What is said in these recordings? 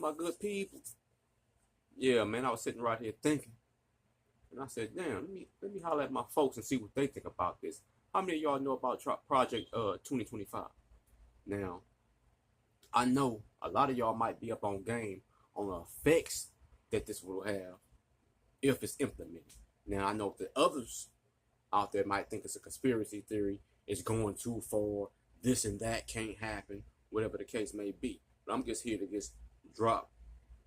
my good people. Yeah, man, I was sitting right here thinking. And I said, damn, let me holler at my folks and see what they think about this. How many of y'all know about Project 2025? Now, I know a lot of y'all might be up on game on the effects that this will have if it's implemented. Now, I know that others out there might think it's a conspiracy theory, it's going too far, this and that can't happen, whatever the case may be. But I'm just here to just drop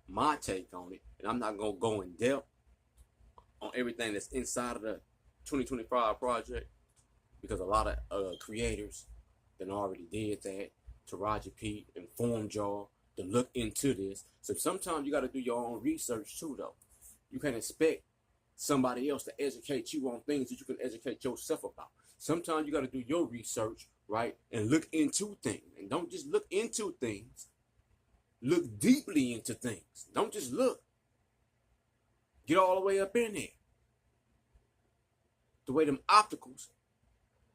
my take on it, and I'm not going to go in depth on everything that's inside of the 2025 project, because a lot of creators that already did that. Taraji P informed y'all to look into this. So sometimes you got to do your own research too, though. You can't expect somebody else to educate you on things that you can educate yourself about. Sometimes you got to do your research, right, and look into things. And don't just look into things. Look deeply into things. Don't just look. Get all the way up in there. The way them opticals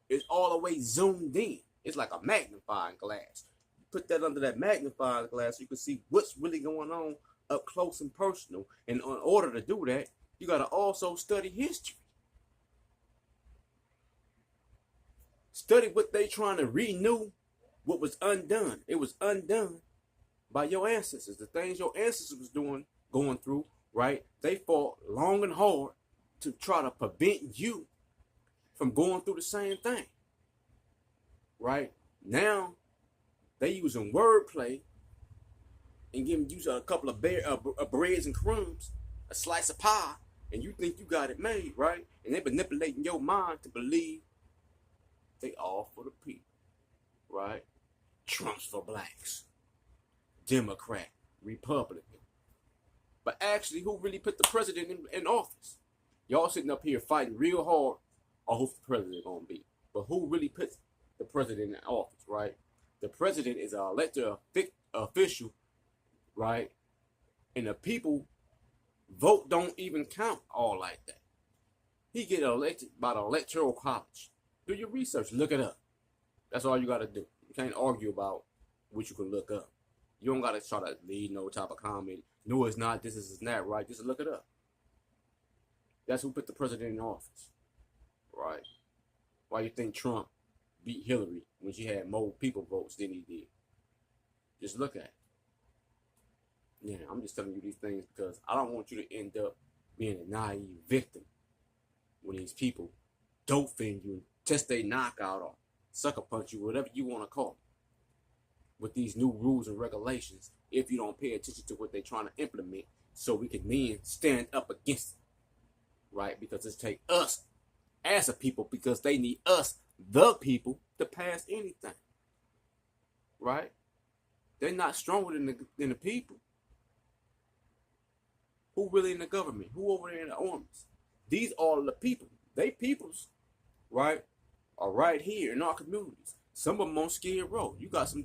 is all the way zoomed in. It's like a magnifying glass. You put that under that magnifying glass, you can see what's really going on up close and personal. And in order to do that, you got to also study history. Study what they trying to renew, what was undone. It was undone by your ancestors. The things your ancestors was doing, going through, right? They fought long and hard to try to prevent you from going through the same thing. Right? Now, they using wordplay and giving you a couple of breads and crumbs, a slice of pie, and you think you got it made, right? And they manipulating your mind to believe they all for the people, right? Trump's for blacks, Democrat, Republican. But actually, who really put the president in office? Y'all sitting up here fighting real hard on who the president gonna be. But who really puts the president in office, right? The president is an elected official, right? And the people vote don't even count all like that. He get elected by the electoral college. Do your research, look it up. That's all you got to do. You can't argue about what you can look up. You don't got to try to lead no type of comment. No, it's not. This is not right. Just look it up. That's who put the president in office, right? Why you think Trump beat Hillary when she had more people votes than he did? Just look at it. Yeah, I'm just telling you these things because I don't want you to end up being a naive victim when these people dope fiend you, test they knockout or sucker punch you, whatever you want to call it, with these new rules and regulations if you don't pay attention to what they're trying to implement so we can then stand up against it, right? Because it's take us as a people because they need us, the people, to pass anything, right? They're not stronger than the people. Who really in the government? Who over there in the armies? These are the people. They peoples, right, are right here in our communities. Some of them on Skid Row. You got some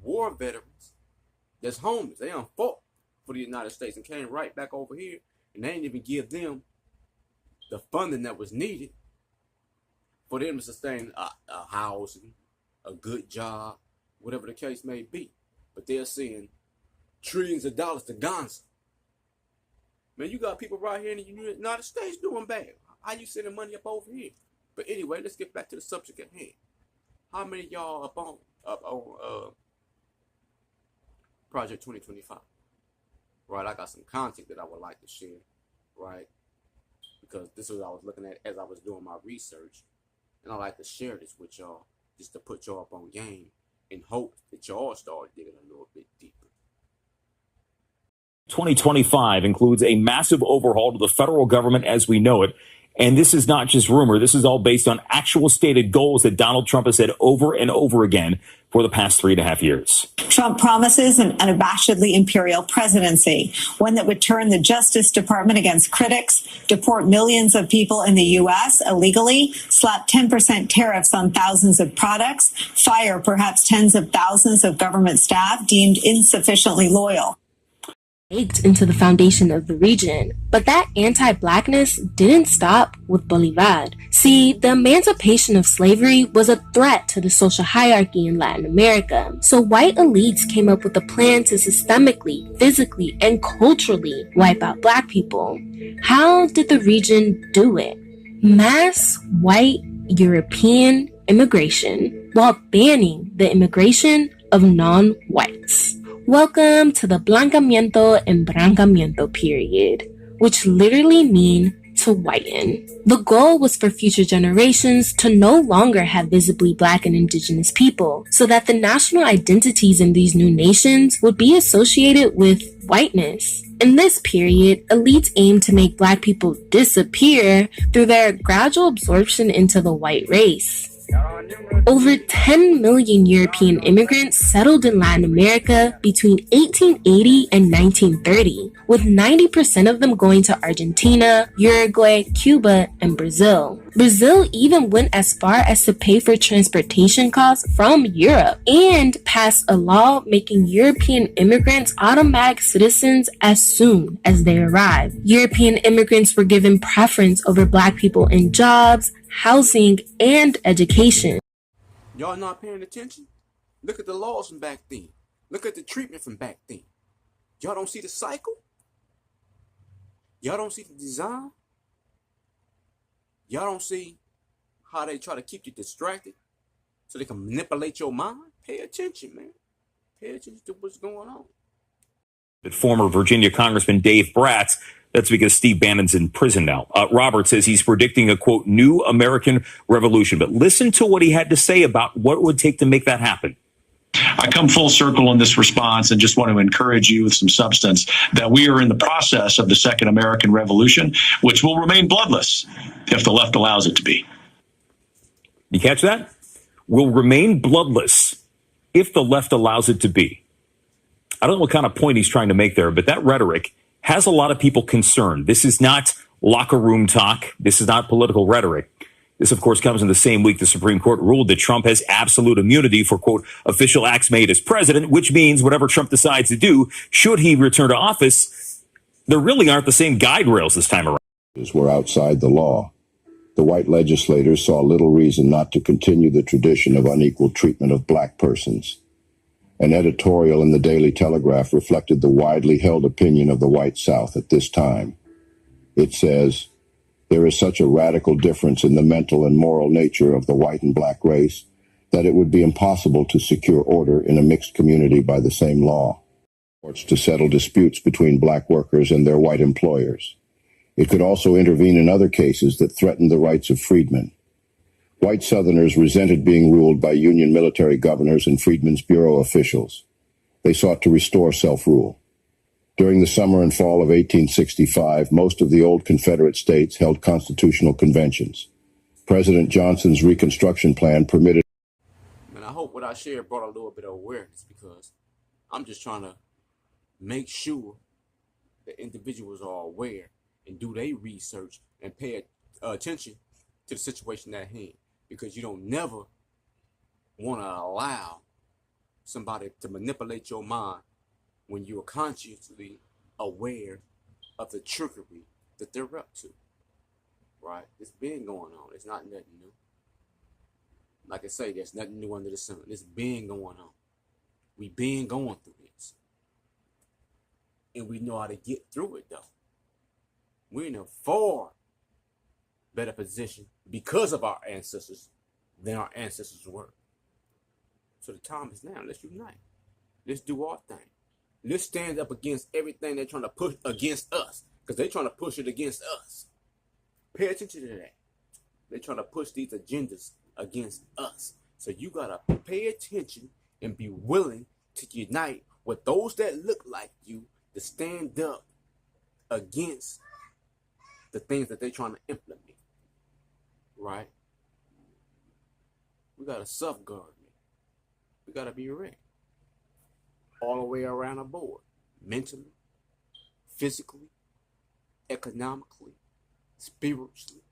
war veterans that's homeless. They done fought for the United States and came right back over here, and they didn't even give them the funding that was needed for them to sustain a housing, a good job, whatever the case may be. But they're seeing trillions of dollars to Gaza. Man, you got people right here in the United States doing bad. How you sending money up over here? But anyway, let's get back to the subject at hand. How many of y'all up on Project 2025? Right, I got some content that I would like to share, right? Because this is what I was looking at as I was doing my research. And I like to share this with y'all just to put y'all up on game in hope that y'all start digging a little bit deeper. 2025 includes a massive overhaul to the federal government as we know it. And this is not just rumor. This is all based on actual stated goals that Donald Trump has said over and over again for the past 3.5 years. Trump promises an unabashedly imperial presidency, one that would turn the Justice Department against critics, deport millions of people in the U.S. illegally, slap 10% tariffs on thousands of products, fire perhaps tens of thousands of government staff deemed insufficiently loyal. baked into the foundation of the region. But that anti-blackness didn't stop with Bolivar. See, the emancipation of slavery was a threat to the social hierarchy in Latin America. So white elites came up with a plan to systemically, physically, and culturally wipe out black people. How did the region do it? Mass white European immigration while banning the immigration of non-whites. Welcome to the Blancamiento and Brancamiento period, which literally mean to whiten. The goal was for future generations to no longer have visibly black and indigenous people, so that the national identities in these new nations would be associated with whiteness. In this period, elites aimed to make black people disappear through their gradual absorption into the white race. Over 10 million European immigrants settled in Latin America between 1880 and 1930, with 90% of them going to Argentina, Uruguay, Cuba, and Brazil. Brazil even went as far as to pay for transportation costs from Europe and passed a law making European immigrants automatic citizens as soon as they arrived. European immigrants were given preference over black people in jobs, housing, and education. Y'all not paying attention? Look at the laws from back then. Look at the treatment from back then. Y'all don't see the cycle? Y'all don't see the design? Y'all don't see how they try to keep you distracted so they can manipulate your mind? Pay attention, man. Pay attention to what's going on. Former Virginia Congressman Dave Bratz. That's because Steve Bannon's in prison now. Robert says he's predicting a, quote, new American revolution. But listen to what he had to say about what it would take to make that happen. I come full circle in this response and just want to encourage you with some substance that we are in the process of the Second American Revolution, which will remain bloodless if the left allows it to be. You catch that? Will remain bloodless if the left allows it to be. I don't know what kind of point he's trying to make there, but that rhetoric has a lot of people concerned. This is not locker room talk. This is not political rhetoric. This, of course, comes in the same week the Supreme Court ruled that Trump has absolute immunity for, quote, official acts made as president, which means whatever Trump decides to do, should he return to office, there really aren't the same guide rails this time around. Were outside the law. The white legislators saw little reason not to continue the tradition of unequal treatment of black persons. An editorial in the Daily Telegraph reflected the widely held opinion of the white South at this time. It says, "There is such a radical difference in the mental and moral nature of the white and black race that it would be impossible to secure order in a mixed community by the same law. Courts to settle disputes between black workers and their white employers. It could also intervene in other cases that threatened the rights of freedmen. White Southerners resented being ruled by Union military governors and Freedmen's Bureau officials. They sought to restore self-rule. During the summer and fall of 1865, most of the old Confederate states held constitutional conventions. President Johnson's Reconstruction Plan permitted... And I hope what I shared brought a little bit of awareness, because I'm just trying to make sure that individuals are aware and do their research and pay attention to the situation at hand. Because you don't never want to allow somebody to manipulate your mind when you're consciously aware of the trickery that they're up to. Right? It's been going on. It's not nothing new. Like I say, there's nothing new under the sun. It's been going on. We been going through this. And we know how to get through it, though. We're in a far better position because of our ancestors than our ancestors were. So the time is now. Let's unite. Let's do our thing. Let's stand up against everything they're trying to push against us, because they're trying to push it against us. Pay attention to that. They're trying to push these agendas against us. So you got to pay attention and be willing to unite with those that look like you to stand up against the things that they're trying to implement. Right? We got to self-guard. We got to be ready. All the way around the board. Mentally, physically, economically, spiritually.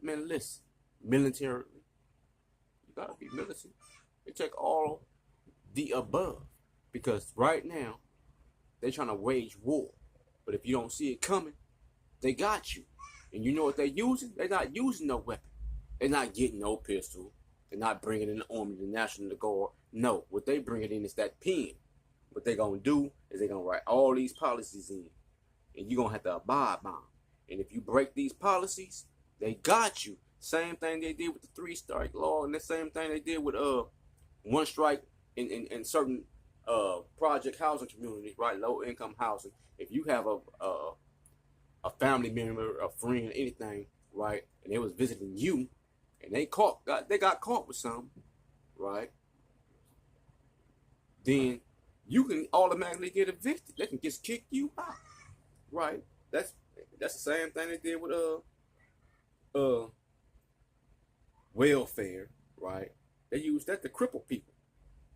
Man, listen. Militarily. You got to be militant. It take all the above. Because right now, They trying to wage war. But if you don't see it coming, they got you. And you know what they're using? They're not using no weapon. They're not getting no pistol. They're not bringing in the Army, the National Guard. No, what they bringing in is that pen. What they're going to do is they're going to write all these policies in. And you're going to have to abide by them. And if you break these policies, they got you. Same thing they did with the 3-strike law, and the same thing they did with 1 strike in certain project housing communities, right? Low income housing. If you have a family member, a friend, anything, right, and they was visiting you, and they got caught with something, right? Then you can automatically get evicted. They can just kick you out, right? That's the same thing they did with welfare, right? They use that to cripple people,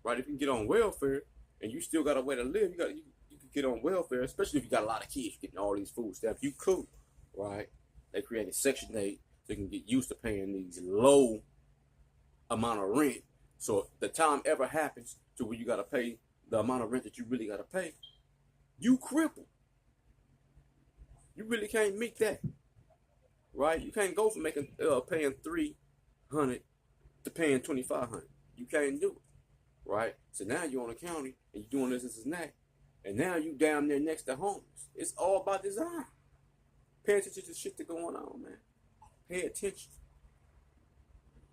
right? If you can get on welfare and you still got a way to live, you can get on welfare, especially if you got a lot of kids getting all these food stamps. You cool, right? They created Section 8 so you can get used to paying these low amount of rent. So if the time ever happens to where you got to pay the amount of rent that you really got to pay, you cripple. You really can't meet that, right? You can't go from paying $300 to paying $2,500. You can't do it, right? So now you're on the county and you're doing this and that, and now you down there next to homeless. It's all about design. Pay attention to the shit that's going on, man. Pay attention.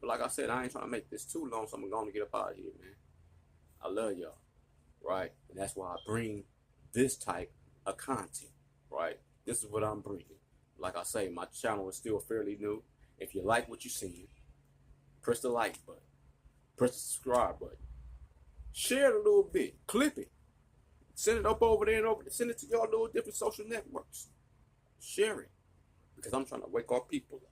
But like I said, I ain't trying to make this too long, so I'm going to get up out of here, man. I love y'all, right? And that's why I bring this type of content, right? This is what I'm bringing. Like I say, my channel is still fairly new. If you like what you're seeing, press the like button. Press the subscribe button. Share it a little bit. Clip it. Send it up over there and over there. Send it to y'all little different social networks. Share it. Because I'm trying to wake our people up.